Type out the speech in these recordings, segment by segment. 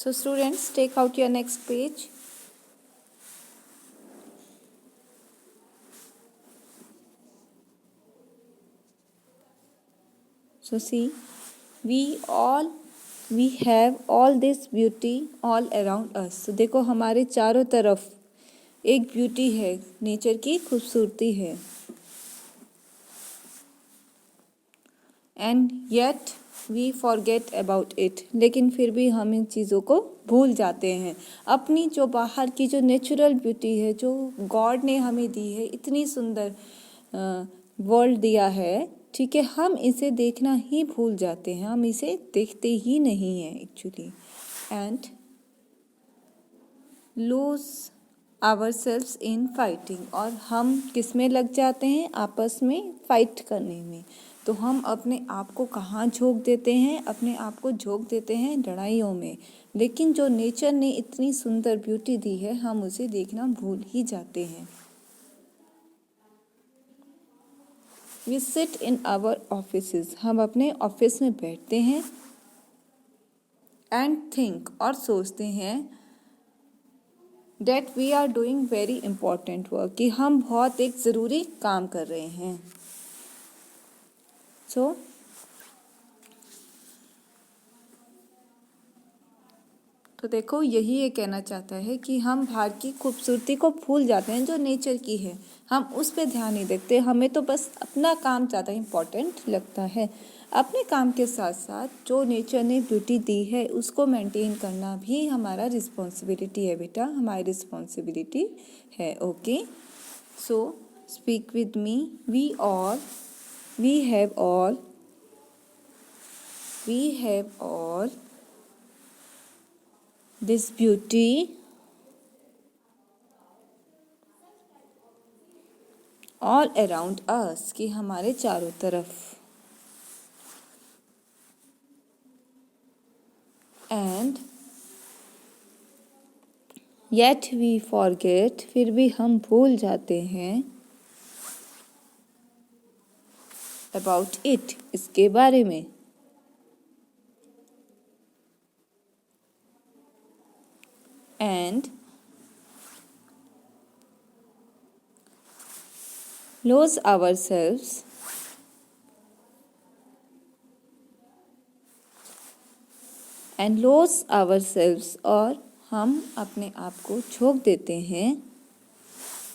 So students, take out your next page. So see, we have all this beauty all around us. So देखो हमारे चारों तरफ एक beauty है, nature की खूबसूरती है. And yet we forget about it. लेकिन फिर भी हम इन चीज़ों को भूल जाते हैं. अपनी जो बाहर की जो नेचुरल ब्यूटी है, जो गॉड ने हमें दी है, इतनी सुंदर वर्ल्ड दिया है, ठीक है, हम इसे देखना ही भूल जाते हैं. हम इसे देखते ही नहीं हैं actually. And lose ourselves in fighting. और हम किस में लग जाते हैं? आपस में फाइट करने में. तो हम अपने आप को कहाँ झोंक देते हैं? अपने आप को झोंक देते हैं लड़ाइयों में. लेकिन जो नेचर ने इतनी सुंदर ब्यूटी दी है, हम उसे देखना भूल ही जाते हैं. We sit in our offices. हम अपने ऑफिस में बैठते हैं. And think. और सोचते हैं that we are doing very important work. कि हम बहुत एक ज़रूरी काम कर रहे हैं. तो देखो, यही ये कहना चाहता है कि हम बाहर की खूबसूरती को भूल जाते हैं जो नेचर की है. हम उस पर ध्यान नहीं देते. हमें तो बस अपना काम ज़्यादा इम्पोर्टेंट लगता है. अपने काम के साथ साथ जो नेचर ने ब्यूटी दी है उसको मेंटेन करना भी हमारा रिस्पॉन्सिबिलिटी है बेटा. हमारी रिस्पॉन्सिबिलिटी है. Okay, so speak with me. We have all this beauty all around us. कि हमारे चारों तरफ. And yet we forget. फिर भी हम भूल जाते हैं about it. इसके बारे में. And lose ourselves और हम अपने आप को झोंक देते हैं,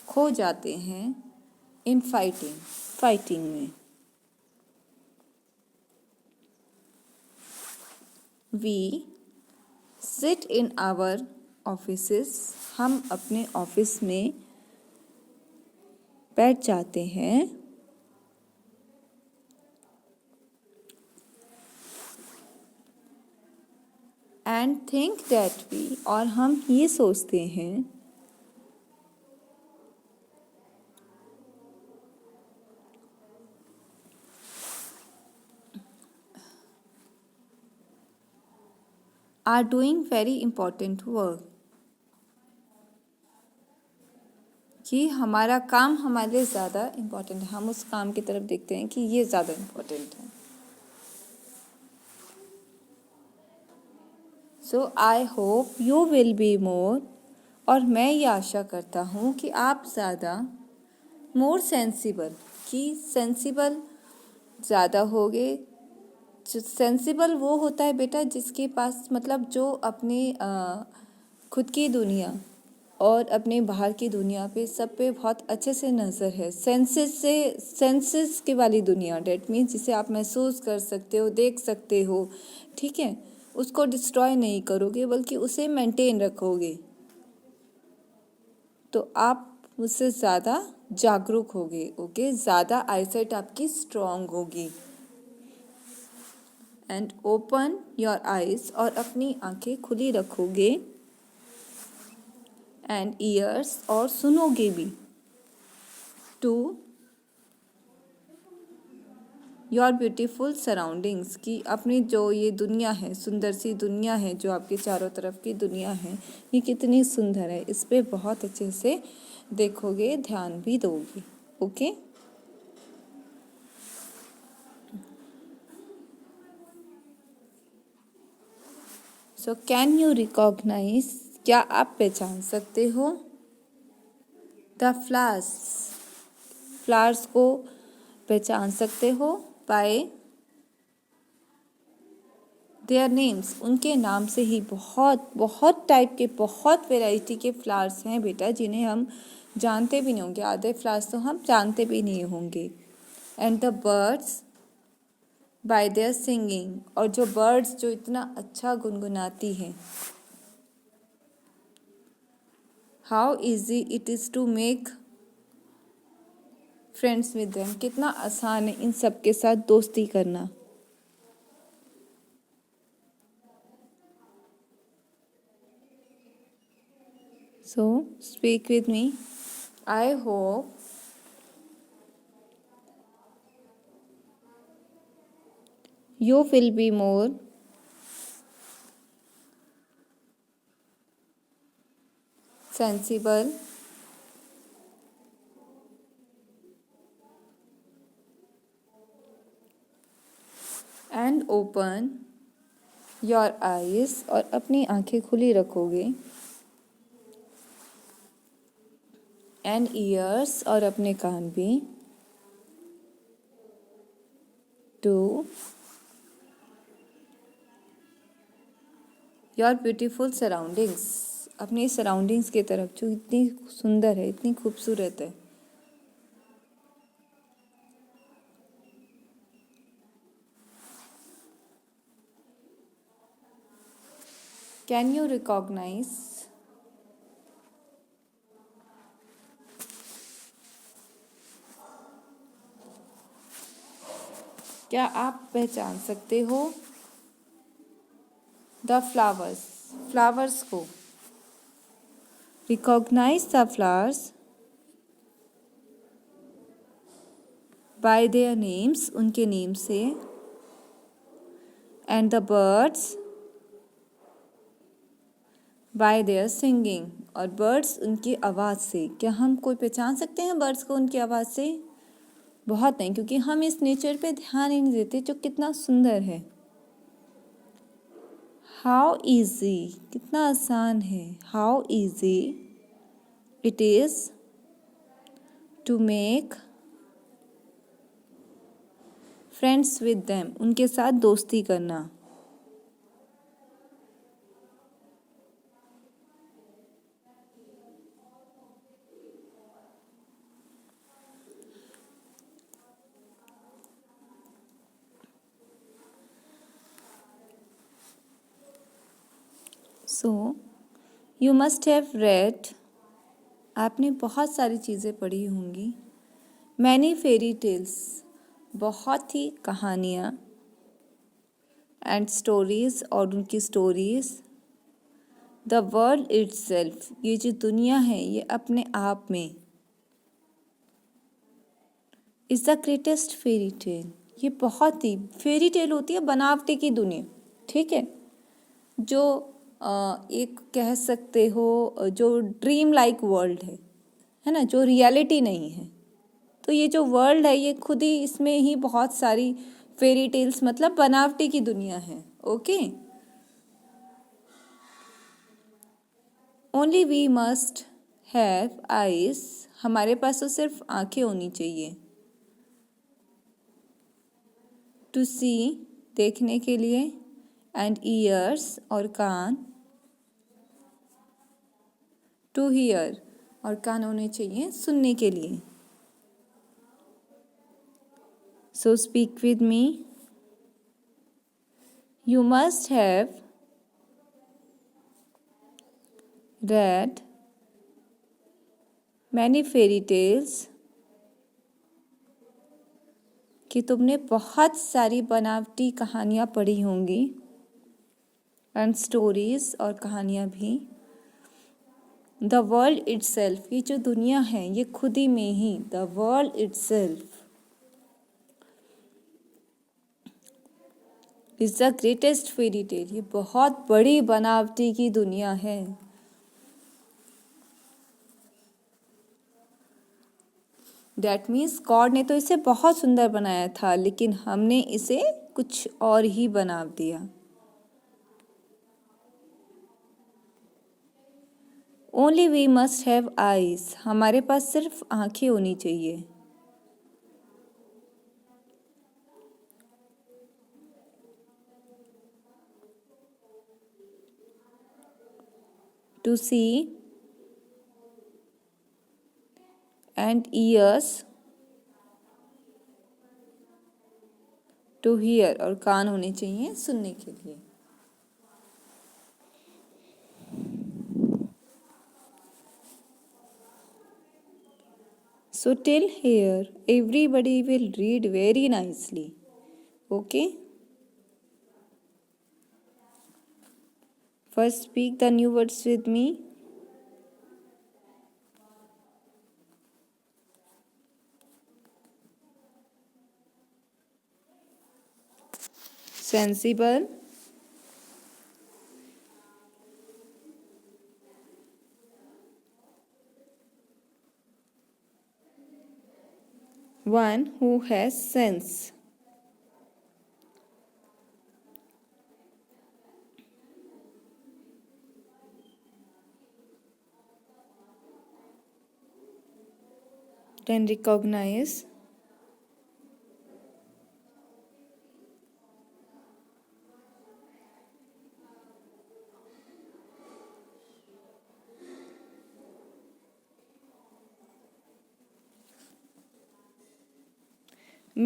खो जाते हैं इन फाइटिंग में. We sit in our offices. हम अपने ऑफिस में बैठ जाते हैं. And think that we. और हम ये सोचते हैं are doing very important work. कि हमारा काम हमारे लिए ज़्यादा इम्पोर्टेंट है. हम उस काम की तरफ देखते हैं कि ये ज़्यादा इम्पोर्टेंट है. So I hope you will be more. और मैं ये आशा करता हूँ कि आप ज़्यादा मोर सेंसिबल. कि सेंसिबल ज़्यादा होगे. सेंसिबल वो होता है बेटा जिसके पास, मतलब जो अपने खुद की दुनिया और अपने बाहर की दुनिया पे, सब पे बहुत अच्छे से नज़र है. सेंसेस की वाली दुनिया. डेट मीन्स जिसे आप महसूस कर सकते हो, देख सकते हो, ठीक है. उसको डिस्ट्रॉय नहीं करोगे बल्कि उसे मेंटेन रखोगे. तो आप उससे ज़्यादा जागरूक होगे. ओके, ज़्यादा आईसाइट आपकी स्ट्रॉन्ग होगी. And open your eyes. और अपनी आंखें खुली रखोगे. And ears. और सुनोगे भी. To your beautiful surroundings. की अपनी जो ये दुनिया है, सुंदर सी दुनिया है, जो आपके चारों तरफ की दुनिया है, ये कितनी सुंदर है. इस पे बहुत अच्छे से देखोगे, ध्यान भी दोगे. Okay, so can you recognise, क्या आप पहचान सकते हो? द फ्लावर्स, फ्लावर्स को पहचान सकते हो बाय देयर नेम्स, उनके नाम से ही। बहुत बहुत टाइप के, बहुत वेराइटी के फ्लावर्स हैं बेटा, जिन्हें हम जानते भी नहीं होंगे। आधे फ्लावर्स तो हम जानते भी नहीं होंगे। And the birds by their singing, और जो बर्ड्स जो इतना अच्छा गुनगुनाती हैं। How easy it is to make friends with them, कितना आसान है इन सब के साथ दोस्ती करना। So speak with me. I hope you will be more sensible and open your eyes, और अपनी आंखें खुली रखोगे, and ears, और अपने कान भी, to your beautiful surroundings, अपनी सराउंडिंग्स की तरफ जो इतनी सुंदर है, इतनी खूबसूरत है। कैन यू रिकॉग्नाइज, क्या आप पहचान सकते हो? द फ्लावर्स, फ्लावर्स को। Recognise the flowers by their names, उनके नेम से। And the birds by their singing, और बर्ड्स उनकी आवाज़ से। क्या हम कोई पहचान सकते हैं बर्ड्स को उनकी आवाज़ से? बहुत नहीं, क्योंकि हम इस नेचर पे ध्यान ही नहीं देते जो कितना सुंदर है। हाउ इजी, कितना आसान है। How easy it is to make friends with them, उनके साथ दोस्ती करना। So you must have read, आपने बहुत सारी चीज़ें पढ़ी होंगी। मैनी फेरी टेल्स, बहुत ही कहानियाँ। एंड स्टोरीज़, और उनकी स्टोरीज़। द वर्ल्ड इट्सेल्फ, ये जो दुनिया है ये अपने आप में। Is the greatest fairy tale, ये बहुत ही फेरी टेल होती है बनावटी की दुनिया, ठीक है, जो एक कह सकते हो जो ड्रीम लाइक वर्ल्ड है ना, जो रियलिटी नहीं है। तो ये जो वर्ल्ड है ये खुद ही, इसमें ही बहुत सारी फेरी टेल्स, मतलब बनावटी की दुनिया है। Okay, only we must have eyes, हमारे पास तो सिर्फ आंखें होनी चाहिए। टू सी, देखने के लिए। एंड ईयर्स, और कान। टू हियर, और कान होने चाहिए सुनने के लिए। सो speak with me. You must have read many fairy tales, कि तुमने बहुत सारी बनावटी कहानियाँ पढ़ी होंगी। एंड स्टोरीज, और कहानियाँ भी। द वर्ल्ड इट्सेल्फ, ये जो दुनिया है ये खुद ही में ही। The world itself is the greatest fairy tale, ये बहुत बड़ी बनावटी की दुनिया है। डैट मीन्स गॉड ने तो इसे बहुत सुंदर बनाया था, लेकिन हमने इसे कुछ और ही बना दिया। Only we must have eyes, हमारे पास सिर्फ आंखें होनी चाहिए। To see and ears to hear, और कान होने चाहिए सुनने के लिए। So till here everybody will read very nicely. Okay? First speak the new words with me. Sensible, one who has sense. Then recognize.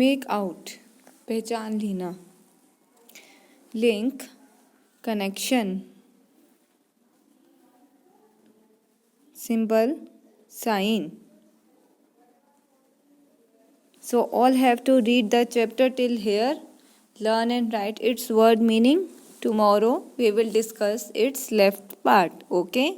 Make out, पहचान लेना। Link, connection। Symbol, sign। So all have to read the chapter till here, learn and write its word meaning. Tomorrow we will discuss its left part. Okay?